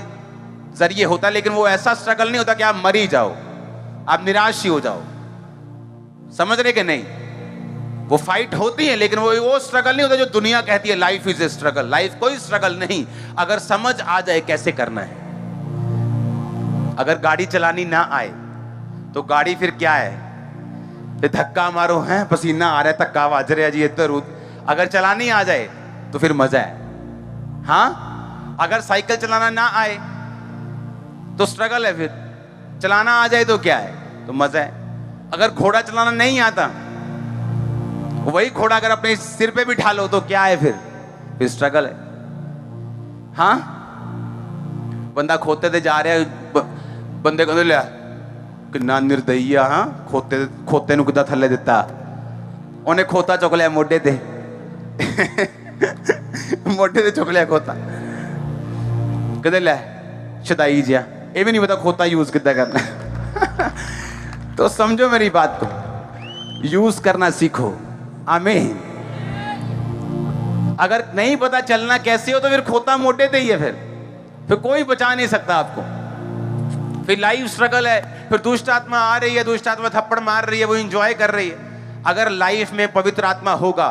जरिए होता है, लेकिन वो ऐसा स्ट्रगल नहीं होता कि आप मरी जाओ, आप निराश ही हो जाओ। समझ रहे कि नहीं? वो फाइट होती है, लेकिन वो स्ट्रगल नहीं होता जो दुनिया कहती है life is a struggle. Life कोई स्ट्रगल नहीं, अगर समझ आ जाए कैसे करना है। अगर गाड़ी चलानी ना आए तो गाड़ी फिर क्या है, फिर धक्का मारो, है पसीना आ रहा है, धक्का वाज रहा है जी इधर उधर। अगर चलानी आ जाए तो फिर मजा है। हाँ, अगर साइकिल चलाना ना आए तो स्ट्रगल है, फिर चलाना आ जाए तो क्या है, तो मजा है। अगर घोड़ा चलाना नहीं आता, वही घोड़ा अगर अपने सिर पे बिठा लो तो क्या है, फिर स्ट्रगल है। हाँ, बंदा खोते ते जा रहा है, बंदे को लिया किन्ना निर्दयी, हाँ खोते नूं किद्दां थल्ले दिता, उन्हें खोता चुक लिया मोढे ते मोढे ते चुक लिया खोता, कहते लै शदाई जिहा, ये भी नहीं पता खोता यूज किद्दां करना। तो समझो मेरी बात को, यूज करना सीखो। आमीन। अगर नहीं पता चलना कैसे हो तो फिर खोता मोटे ते ही है, फिर कोई बचा नहीं सकता आपको। फिर लाइफ स्ट्रगल है, फिर दुष्ट आत्मा आ रही है, दुष्ट आत्मा थप्पड़ मार रही है, वो एंजॉय कर रही है। अगर लाइफ में पवित्र आत्मा होगा,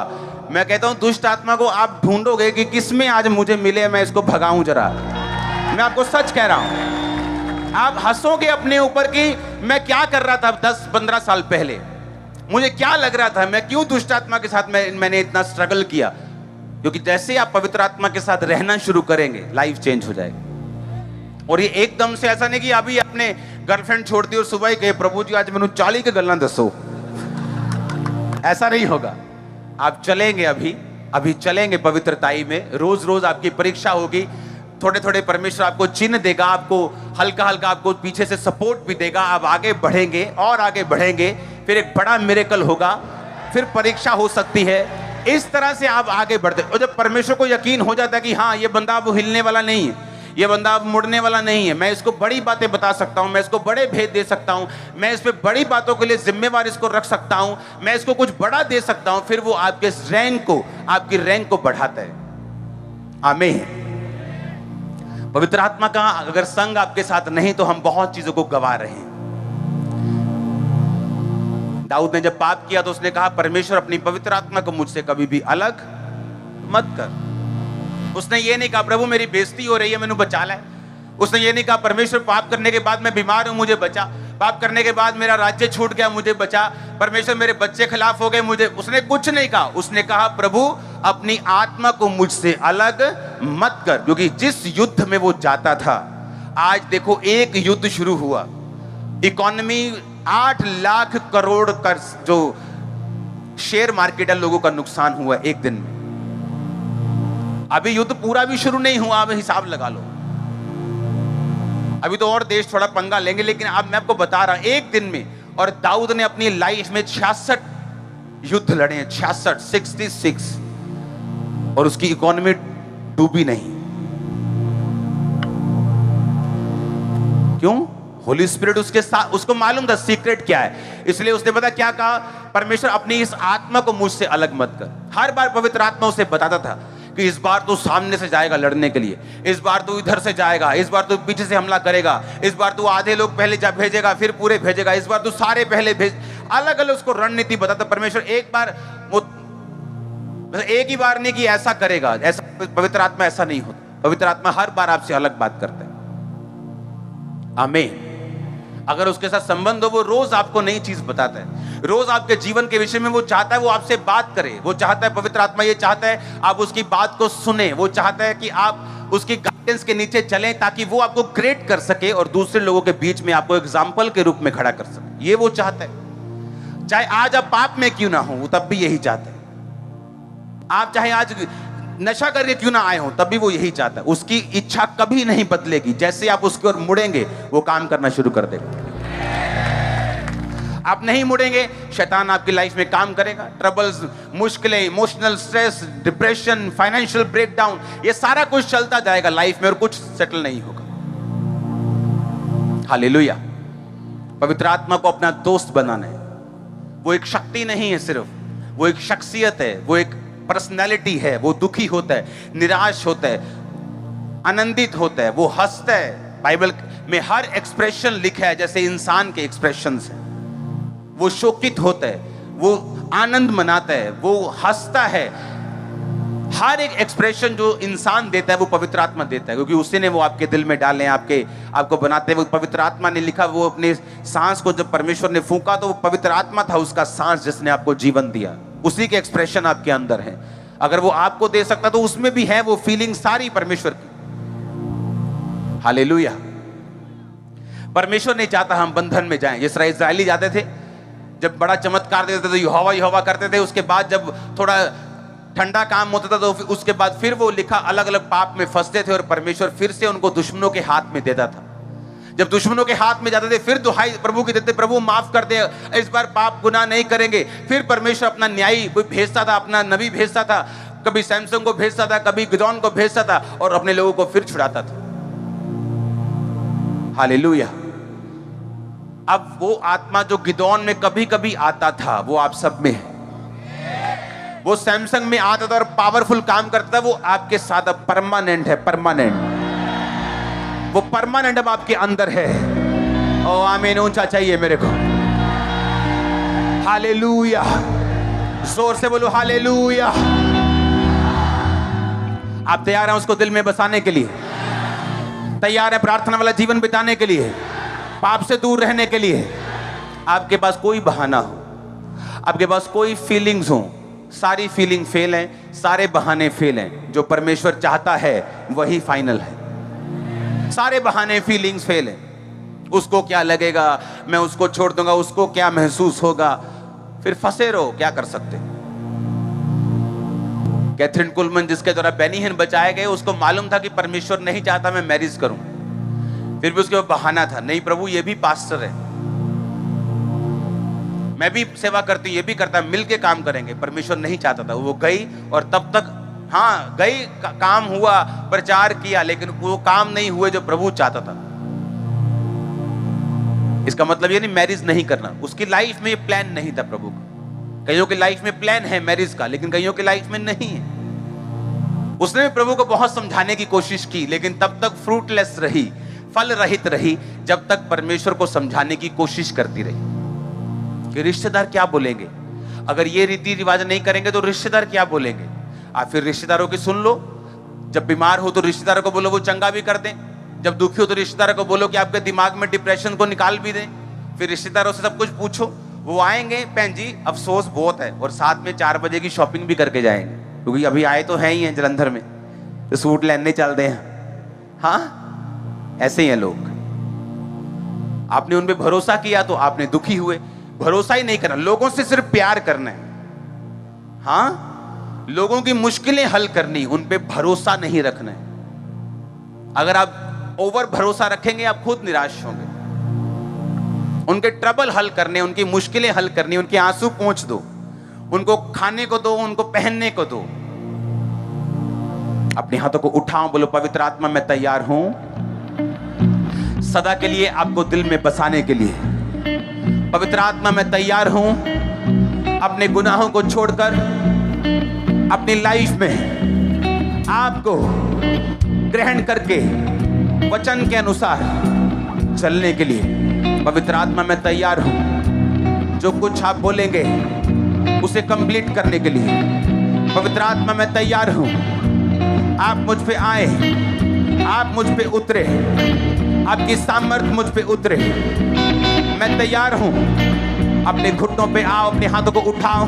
मैं कहता हूं दुष्ट आत्मा को आप ढूंढोगे कि किसमें आज मुझे मिले, मैं इसको भगाऊं जरा। मैं आपको सच कह रहा हूं, आप हंसोगे अपने ऊपर कि मैं क्या कर रहा था 10-15 साल पहले। मुझे क्या लग रहा था, मैं क्यों दुष्ट आत्मा के साथ मैंने इतना स्ट्रगल किया? क्योंकि जैसे आप पवित्र आत्मा के साथ रहना शुरू करेंगे, लाइफ चेंज हो जाएगी। और ये एकदम से ऐसा नहीं कि अभी अपने गर्लफ्रेंड छोड़ दी और सुबह ही कहे प्रभु जी आज मैंने 40 के गल्ला दसो, ऐसा नहीं होगा। आप चलेंगे, अभी चलेंगे पवित्रताई में। रोज रोज आपकी परीक्षा होगी, थोड़े थोड़े परमेश्वर आपको चिन्ह देगा, आपको हल्का हल्का आपको पीछे से सपोर्ट भी देगा। आप आगे बढ़ेंगे और आगे बढ़ेंगे, फिर एक बड़ा मिरेकल होगा, फिर परीक्षा हो सकती है। इस तरह से आप आगे बढ़ते। और जब परमेश्वर को यकीन हो जाता है कि हाँ ये बंदा अब हिलने वाला नहीं है, ये बंदा अब मुड़ने वाला नहीं है, मैं इसको बड़ी बातें बता सकता हूं, मैं इसको बड़े भेद दे सकता हूं, मैं इस पे बड़ी बातों के लिए जिम्मेवार इसको रख सकता हूं, मैं इसको कुछ बड़ा दे सकता हूं, फिर वो आपके आपकी रैंक को बढ़ाता है। आमीन। पवित्र आत्मा का अगर संग आपके साथ नहीं तो हम बहुत चीजों को गवा रहे हैं। दाऊद ने जब पाप किया तो उसने कहा परमेश्वर अपनी पवित्र आत्मा को मुझसे कभी भी अलग मत कर। उसने ये नहीं कहा प्रभु मेरी बेइज्जती हो रही है मैंने बचा ले। उसने ये नहीं कहा परमेश्वर पाप करने के बाद मैं बीमार हूं मुझे बचा, पाप करने के बाद मेरा राज्य छूट गया मुझे बचा, परमेश्वर मेरे बच्चे खिलाफ हो गए मुझे। उसने कुछ नहीं कहा। उसने कहा प्रभु अपनी आत्मा को मुझसे अलग मत कर। क्योंकि जिस युद्ध में वो जाता था, आज देखो एक युद्ध शुरू हुआ, इकोनॉमी 8 लाख करोड़ का जो शेयर मार्केट है लोगों का नुकसान हुआ एक दिन में। अभी युद्ध पूरा भी शुरू नहीं हुआ, अब हिसाब लगा लो। अभी तो और देश थोड़ा पंगा लेंगे, लेकिन अब मैं आपको बता रहा हूं एक दिन में। और दाऊद ने अपनी लाइफ में 66 युद्ध लड़े हैं, 66 और उसकी इकोनॉमी डूबी नहीं। क्यों? होली स्पिरिट उसके साथ, उसको मालूम था सीक्रेट क्या है, इसलिए उसने पता क्या कहा, परमेश्वर अपनी इस आत्मा को मुझसे अलग मत कर। हर बार पवित्र आत्मा उसे बताता था कि इस बार तू सामने से जाएगा लड़ने के लिए, इस बार तू इधर से जाएगा, इस बार तू पीछे से हमला करेगा, इस बार तू आधे लोग पहले भेजेगा फिर पूरे भेजेगा, इस बार तू सारे पहले भेज। अलग अलग उसको रणनीति बताता परमेश्वर। एक बार वो एक ही बार नहीं कि ऐसा करेगा, ऐसा पवित्र आत्मा ऐसा नहीं होता। पवित्र आत्मा हर बार आपसे अलग बात करता है। आमीन। अगर उसके साथ संबंध हो, वो रोज आपको नई चीज बताता है, रोज आपके जीवन के विषय में वो चाहता है वो आपसे बात करे। वो चाहता है, पवित्र आत्मा ये चाहता है आप उसकी बात को सुने। वो चाहता है कि आप उसकी गाइडेंस के नीचे चलें ताकि वो आपको ग्रेड कर सके और दूसरे लोगों के बीच में आपको एग्जाम्पल के रूप में खड़ा कर सके। ये वो चाहता है। चाहे आज आप पाप में क्यों ना हो, वो तब भी यही चाहता है। आप चाहे आज नशा करके क्यों ना आए हो, तब भी वो यही चाहता है। उसकी इच्छा कभी नहीं बदलेगी। जैसे आप उसकी ओर मुड़ेंगे वो काम करना शुरू कर देगा। आप नहीं मुड़ेंगे, शैतान आपकी लाइफ में काम करेगा। ट्रबल्स, मुश्किलें, emotional stress, depression, financial breakdown, ये सारा कुछ चलता जाएगा लाइफ में और कुछ सेटल नहीं होगा। हालेलुया। पवित्र आत्मा को अपना दोस्त बनाना है। वो एक शक्ति नहीं है सिर्फ, वो एक शख्सियत है, वो एक पर्सनैलिटी है। वो दुखी होता है, निराश होता है, आनंदित होता है, वो हंसता है। बाइबल में हर एक्सप्रेशन लिखा है जैसे इंसान के एक्सप्रेशंस हैं। वो शोकित होता है, वो आनंद मनाता है, वो हंसता है। हर एक एक्सप्रेशन जो इंसान देता है वो पवित्र आत्मा देता है, क्योंकि उसी ने वो आपके दिल में डाले, आपको बनाते हैं। वो पवित्र आत्मा ने लिखा। वो अपने सांस को जब परमेश्वर ने फूंका तो वो पवित्र आत्मा था उसका सांस जिसने आपको जीवन दिया। उसी के एक्सप्रेशन आपके अंदर है। अगर वो आपको दे सकता तो उसमें भी है वो फीलिंग सारी परमेश्वर की। हालेलुया। परमेश्वर नहीं चाहता हम बंधन में जाएं। जिस तरह इस्राएली जाते थे, जब बड़ा चमत्कार देते थे तो यहोवा करते थे, उसके बाद जब थोड़ा ठंडा काम होता था तो उसके बाद फिर वो लिखा अलग अलग पाप में फंसते थे और परमेश्वर फिर से उनको दुश्मनों के हाथ में देता था। जब दुश्मनों के हाथ में जाते थे फिर दुहाई प्रभु की देते, प्रभु माफ कर दे, इस बार पाप गुनाह नहीं करेंगे। फिर परमेश्वर अपना न्यायी कोई भेजता था, अपना नबी भेजता था, कभी सैमसन को भेजता था, कभी गिदोन को भेजता था और अपने लोगों को फिर छुड़ाता था। हालेलुया। अब वो आत्मा जो गिदोन में कभी कभी आता था वो आप सब में है। वो सैमसंग में आता था और पावरफुल काम करता था, वो आपके साथ अब परमानेंट है। परमानेंट, वो परमानेंट अब आपके अंदर है। ओ आमीन। ऊंचा चाहिए मेरे को। हालेलुया। जोर से बोलो हालेलुया। आप तैयार हैं उसको दिल में बसाने के लिए? तैयार है प्रार्थना वाला जीवन बिताने के लिए, पाप से दूर रहने के लिए? आपके पास कोई बहाना हो, आपके पास कोई फीलिंग्स हो, सारी फीलिंग फेल हैं, सारे बहाने फेल हैं। जो परमेश्वर चाहता है वही फाइनल है। सारे बहाने, फीलिंग्स फेल हैं। उसको क्या लगेगा, मैं उसको छोड़ दूंगा, उसको क्या महसूस होगा, फिर फंसे रहो, क्या कर सकते। कैथरीन कुलमन जिसके द्वारा बेनी हिन बचाए गए, उसको मालूम था कि परमेश्वर नहीं चाहता मैं मैरिज करूं, फिर भी उसके बहाना था, नहीं प्रभु ये भी पास्टर है, मैं भी सेवा करती हूँ, ये भी करता है, मिलके काम करेंगे। परमेश्वर नहीं चाहता था, वो गई और तब तक हाँ गई, काम हुआ, प्रचार किया, लेकिन वो काम नहीं हुए जो प्रभु चाहता था। इसका मतलब ये नहीं मैरिज नहीं करना, उसकी लाइफ में ये प्लान नहीं था प्रभु का। कईयों की लाइफ में प्लान है मैरिज का, लेकिन कईयों की लाइफ में नहीं है। उसने प्रभु को बहुत समझाने की कोशिश की, लेकिन तब तक फ्रूटलेस रही, फल रहित रही, जब तक परमेश्वर को समझाने की कोशिश करती रही कि रिश्तेदार क्या बोलेंगे, अगर ये रीति रिवाज नहीं करेंगे तो रिश्तेदार क्या बोलेंगे। आप फिर रिश्तेदारों की सुन लो, जब बीमार हो तो रिश्तेदारों को बोलो वो चंगा भी कर दें, जब दुखी हो तो रिश्तेदारों को बोलो कि आपके दिमाग में डिप्रेशन को निकाल भी दें। फिर रिश्तेदारों से सब कुछ पूछो, वो आएंगे, बहन जी अफसोस बहुत है, और साथ में 4 बजे की शॉपिंग भी करके जाएंगे, क्योंकि अभी आए तो हैं ही हैं जलंधर में, तो सूट लेने चलते हैं। हाँ, ऐसे ही हैं लोग। आपने उन पे भरोसा किया तो आपने दुखी हुए। भरोसा ही नहीं करना, लोगों से सिर्फ प्यार करना है। हाँ, लोगों की मुश्किलें हल करनी, उन पे भरोसा नहीं रखना है। अगर आप ओवर भरोसा रखेंगे आप खुद निराश होंगे। उनके ट्रबल हल करने, उनकी मुश्किलें हल करनी, उनके आंसू पोंछ दो, उनको खाने को दो, उनको पहनने को दो। अपने हाथों को उठाओ, बोलो पवित्र आत्मा मैं तैयार हूं सदा के लिए आपको दिल में बसाने के लिए। पवित्र आत्मा मैं तैयार हूं अपने गुनाहों को छोड़कर अपनी लाइफ में आपको ग्रहण करके वचन के अनुसार चलने के लिए। पवित्र आत्मा मैं तैयार हूं जो कुछ आप बोलेंगे उसे कंप्लीट करने के लिए। पवित्र आत्मा मैं तैयार हूं, आप मुझ पे आए, आप मुझ पे उतरे, आपकी सामर्थ्य मुझ पे उतरे। मैं तैयार हूं, अपने घुटनों पे आओ, अपने हाथों को उठाओ,